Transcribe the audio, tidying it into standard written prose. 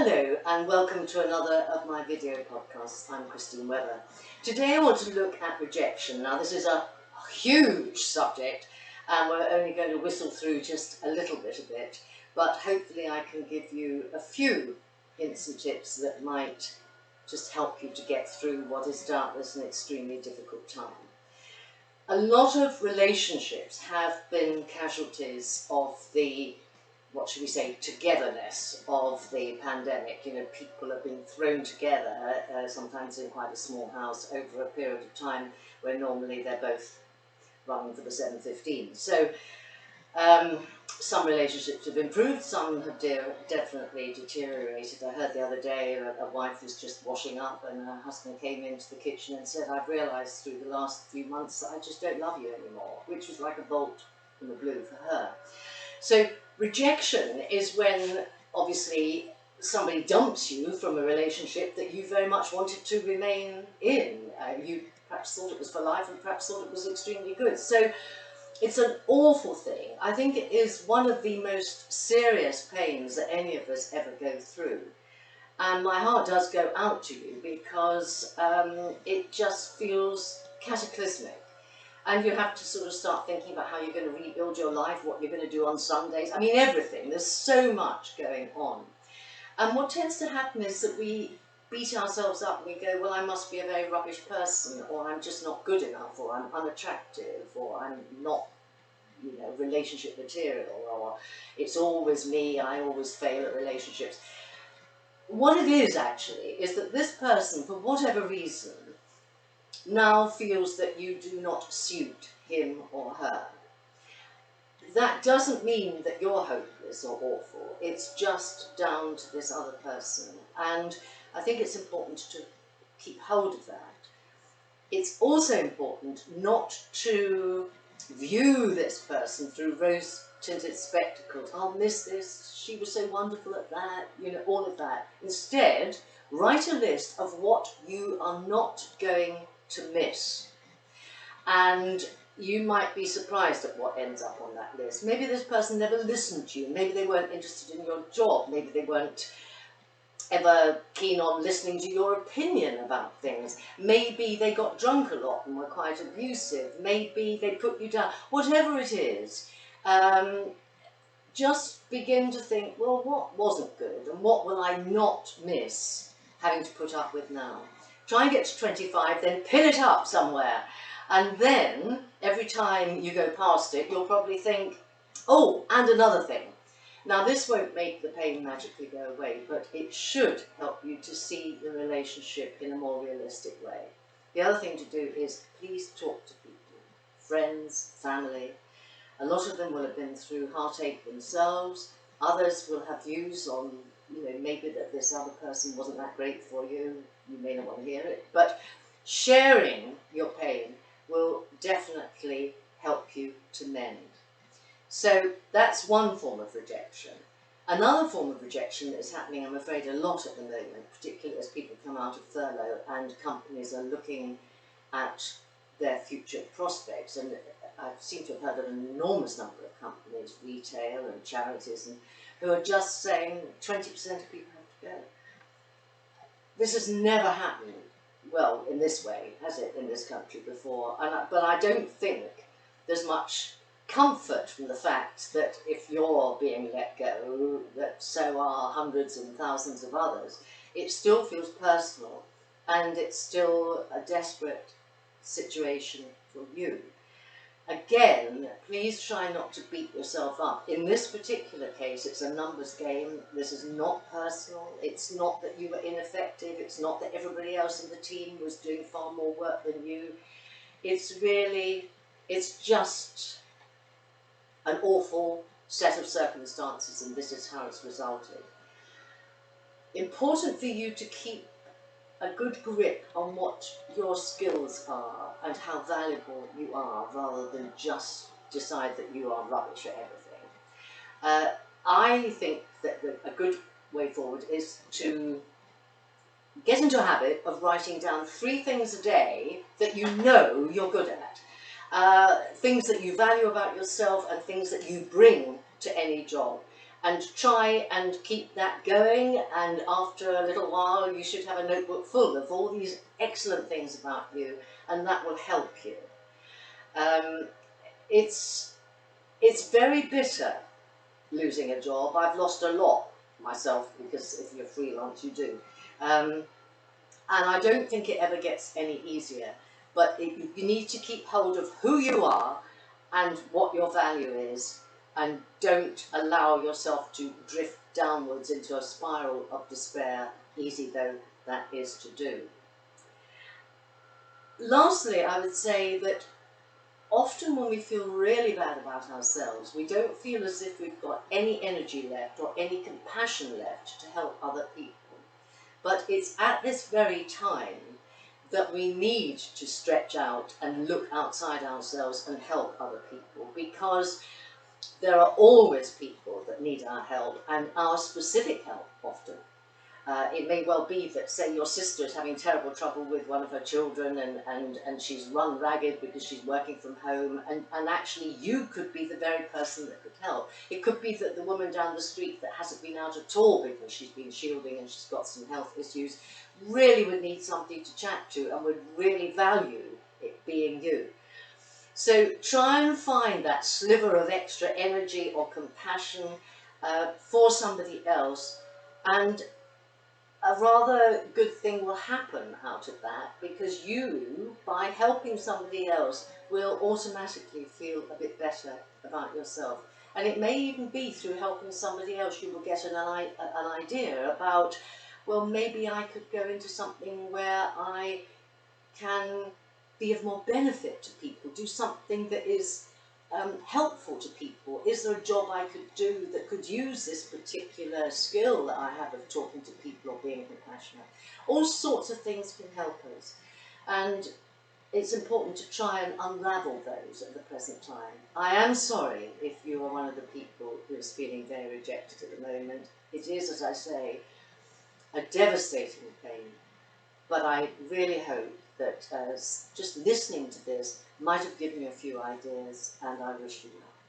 Hello and welcome to another of my video podcasts. I'm Christine Webber. Today I want to look at rejection. Now this is a huge subject and we're only going to whistle through just a little bit of it, but hopefully I can give you a few hints and tips that might just help you to get through what is doubtless an extremely difficult time. A lot of relationships have been casualties of the, what should we say, togetherness of the pandemic. You know, people have been thrown together, sometimes in quite a small house, over a period of time where normally they're both running for the 7:15. So some relationships have improved, some have definitely deteriorated. I heard the other day a wife was just washing up and her husband came into the kitchen and said, "I've realised through the last few months that I just don't love you anymore," which was like a bolt from the blue for her. So rejection is when obviously somebody dumps you from a relationship that you very much wanted to remain in. You perhaps thought it was for life and perhaps thought it was extremely good. So it's an awful thing. I think it is one of the most serious pains that any of us ever go through. And my heart does go out to you because it just feels cataclysmic. And you have to sort of start thinking about how you're going to rebuild your life, what you're going to do on Sundays. I mean, everything. There's so much going on. And what tends to happen is that we beat ourselves up and we go, well, I must be a very rubbish person, or I'm just not good enough, or I'm unattractive, or I'm not, you know, relationship material, or it's always me, I always fail at relationships. What it is actually is that this person, for whatever reason, now feels that you do not suit him or her. That doesn't mean that you're hopeless or awful. It's just down to this other person. And I think it's important to keep hold of that. It's also important not to view this person through rose-tinted spectacles. I'll miss this, she was so wonderful at that, you know, all of that. Instead, write a list of what you are not going to miss. And you might be surprised at what ends up on that list. Maybe this person never listened to you, maybe they weren't interested in your job, maybe they weren't ever keen on listening to your opinion about things, maybe they got drunk a lot and were quite abusive, maybe they put you down, whatever it is. Just begin to think, well, what wasn't good and what will I not miss having to put up with now? Try and get to 25, then pin it up somewhere. And then, every time you go past it, you'll probably think, oh, and another thing. Now, this won't make the pain magically go away, but it should help you to see the relationship in a more realistic way. The other thing to do is please talk to people, friends, family. A lot of them will have been through heartache themselves. Others will have views on, you know, maybe that this other person wasn't that great for you. You may not want to hear it, but sharing your pain will definitely help you to mend. So that's one form of rejection. Another form of rejection that is happening, I'm afraid, a lot at the moment, particularly as people come out of furlough and companies are looking at their future prospects. And I seem to have heard of an enormous number of companies, retail and charities, and who are just saying 20% of people have to go. This has never happened, well, in this way, has it, in this country before? But I don't think there's much comfort from the fact that if you're being let go, that so are hundreds and thousands of others. It still feels personal, and it's still a desperate situation for you. Again, please try not to beat yourself up. In this particular case, it's a numbers game. This is not personal. It's not that you were ineffective. It's not that everybody else in the team was doing far more work than you. It's just an awful set of circumstances, and this is how it's resulted. Important for you to keep a good grip on what your skills are and how valuable you are, rather than just decide that you are rubbish at everything. I think that a good way forward is to get into a habit of writing down 3 things a day that you know you're good at. Things that you value about yourself and things that you bring to any job. And try and keep that going, and after a little while you should have a notebook full of all these excellent things about you, and that will help you. It's very bitter losing a job. I've lost a lot myself, because if you're freelance you do. And I don't think it ever gets any easier, but you need to keep hold of who you are and what your value is, and don't allow yourself to drift downwards into a spiral of despair, easy though that is to do. Lastly, I would say that often when we feel really bad about ourselves, we don't feel as if we've got any energy left or any compassion left to help other people. But it's at this very time that we need to stretch out and look outside ourselves and help other people, because there are always people that need our help, and our specific help often. It may well be that, say, your sister is having terrible trouble with one of her children, and she's run ragged because she's working from home, and actually you could be the very person that could help. It could be that the woman down the street that hasn't been out at all because she's been shielding and she's got some health issues really would need somebody to chat to and would really value it being you. So try and find that sliver of extra energy or compassion for somebody else, and a rather good thing will happen out of that, because you, by helping somebody else, will automatically feel a bit better about yourself. And it may even be through helping somebody else you will get an idea about, well, maybe I could go into something where I can be of more benefit to people, do something that is helpful to people. Is there a job I could do that could use this particular skill that I have of talking to people or being compassionate? All sorts of things can help us, and it's important to try and unravel those at the present time. I am sorry if you are one of the people who is feeling very rejected at the moment. It is, as I say, a devastating pain, but I really hope that just listening to this might have given you a few ideas, and I wish you well.